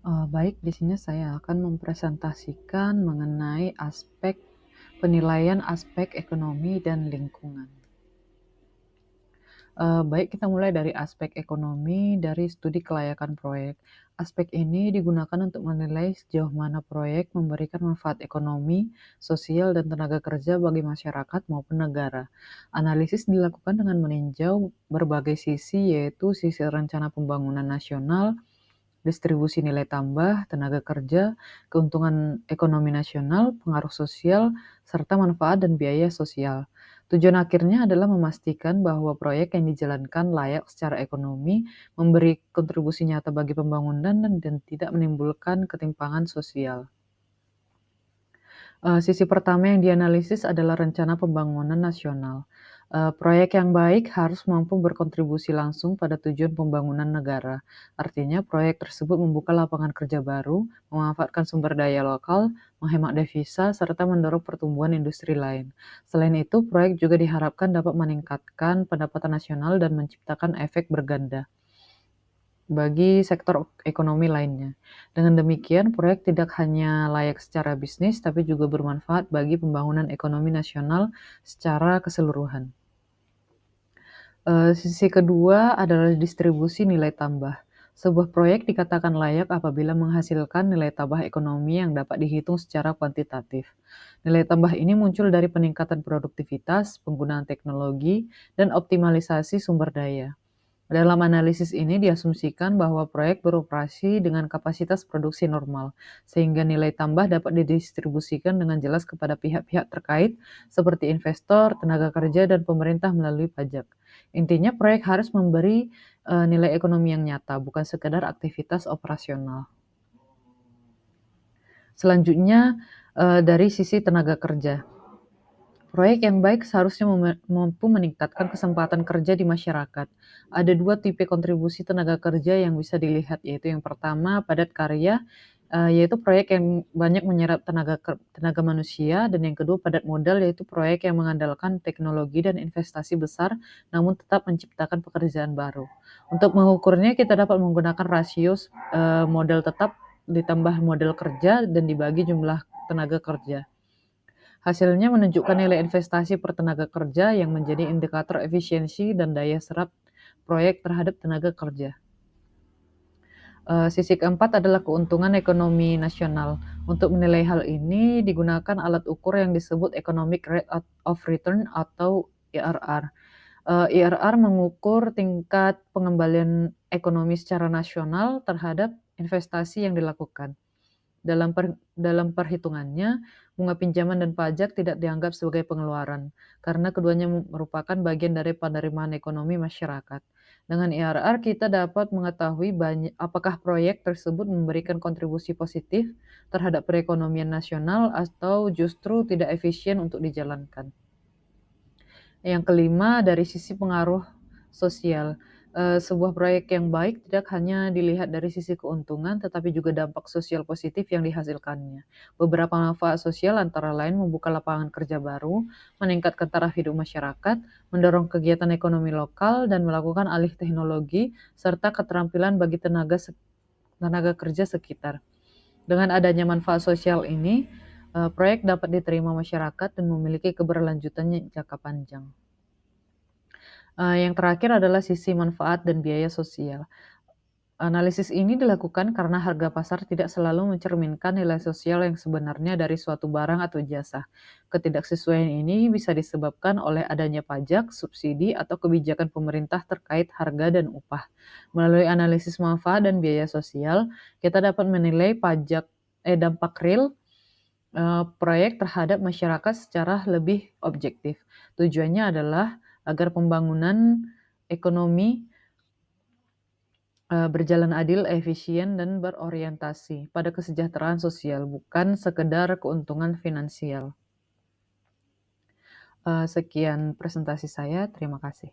Baik, di sini saya akan mempresentasikan mengenai aspek penilaian aspek ekonomi dan lingkungan. Baik, kita mulai dari aspek ekonomi dari studi kelayakan proyek. Aspek ini digunakan untuk menilai sejauh mana proyek memberikan manfaat ekonomi, sosial, dan tenaga kerja bagi masyarakat maupun negara. Analisis dilakukan dengan meninjau berbagai sisi, yaitu sisi rencana pembangunan nasional, distribusi nilai tambah, tenaga kerja, keuntungan ekonomi nasional, pengaruh sosial, serta manfaat dan biaya sosial. Tujuan akhirnya adalah memastikan bahwa proyek yang dijalankan layak secara ekonomi, memberi kontribusi nyata bagi pembangunan, dan tidak menimbulkan ketimpangan sosial. Sisi pertama yang dianalisis adalah rencana pembangunan nasional. Proyek yang baik harus mampu berkontribusi langsung pada tujuan pembangunan negara. Artinya, proyek tersebut membuka lapangan kerja baru, memanfaatkan sumber daya lokal, menghemat devisa, serta mendorong pertumbuhan industri lain. Selain itu, proyek juga diharapkan dapat meningkatkan pendapatan nasional dan menciptakan efek berganda bagi sektor ekonomi lainnya. Dengan demikian, proyek tidak hanya layak secara bisnis, tapi juga bermanfaat bagi pembangunan ekonomi nasional secara keseluruhan. Sisi kedua adalah distribusi nilai tambah. Sebuah proyek dikatakan layak apabila menghasilkan nilai tambah ekonomi yang dapat dihitung secara kuantitatif. Nilai tambah ini muncul dari peningkatan produktivitas, penggunaan teknologi, dan optimalisasi sumber daya. Dalam analisis ini diasumsikan bahwa proyek beroperasi dengan kapasitas produksi normal, sehingga nilai tambah dapat didistribusikan dengan jelas kepada pihak-pihak terkait seperti investor, tenaga kerja, dan pemerintah melalui pajak. Intinya proyek harus memberi nilai ekonomi yang nyata, bukan sekedar aktivitas operasional. Selanjutnya, dari sisi tenaga kerja. Proyek yang baik seharusnya mampu meningkatkan kesempatan kerja di masyarakat. Ada dua tipe kontribusi tenaga kerja yang bisa dilihat, yaitu yang pertama padat karya, yaitu proyek yang banyak menyerap tenaga manusia, dan yang kedua padat modal, yaitu proyek yang mengandalkan teknologi dan investasi besar, namun tetap menciptakan pekerjaan baru. Untuk mengukurnya kita dapat menggunakan rasio modal tetap ditambah modal kerja dan dibagi jumlah tenaga kerja. Hasilnya menunjukkan nilai investasi per tenaga kerja yang menjadi indikator efisiensi dan daya serap proyek terhadap tenaga kerja. Sisi keempat adalah keuntungan ekonomi nasional. Untuk menilai hal ini digunakan alat ukur yang disebut Economic Rate of Return atau IRR. IRR mengukur tingkat pengembalian ekonomi secara nasional terhadap investasi yang dilakukan. Dalam perhitungannya, bunga pinjaman dan pajak tidak dianggap sebagai pengeluaran, karena keduanya merupakan bagian dari penerimaan ekonomi masyarakat. Dengan IRR, kita dapat mengetahui apakah proyek tersebut memberikan kontribusi positif terhadap perekonomian nasional atau justru tidak efisien untuk dijalankan. Yang kelima, dari sisi pengaruh sosial. Sebuah proyek yang baik tidak hanya dilihat dari sisi keuntungan, tetapi juga dampak sosial positif yang dihasilkannya. Beberapa manfaat sosial antara lain membuka lapangan kerja baru, meningkatkan taraf hidup masyarakat, mendorong kegiatan ekonomi lokal, dan melakukan alih teknologi, serta keterampilan bagi tenaga kerja sekitar. Dengan adanya manfaat sosial ini, proyek dapat diterima masyarakat dan memiliki keberlanjutan jangka panjang. Yang terakhir adalah sisi manfaat dan biaya sosial. Analisis ini dilakukan karena harga pasar tidak selalu mencerminkan nilai sosial yang sebenarnya dari suatu barang atau jasa. Ketidaksesuaian ini bisa disebabkan oleh adanya pajak, subsidi, atau kebijakan pemerintah terkait harga dan upah. Melalui analisis manfaat dan biaya sosial, kita dapat menilai dampak real proyek terhadap masyarakat secara lebih objektif. Tujuannya adalah agar pembangunan ekonomi berjalan adil, efisien, dan berorientasi pada kesejahteraan sosial, bukan sekedar keuntungan finansial. Sekian presentasi saya, terima kasih.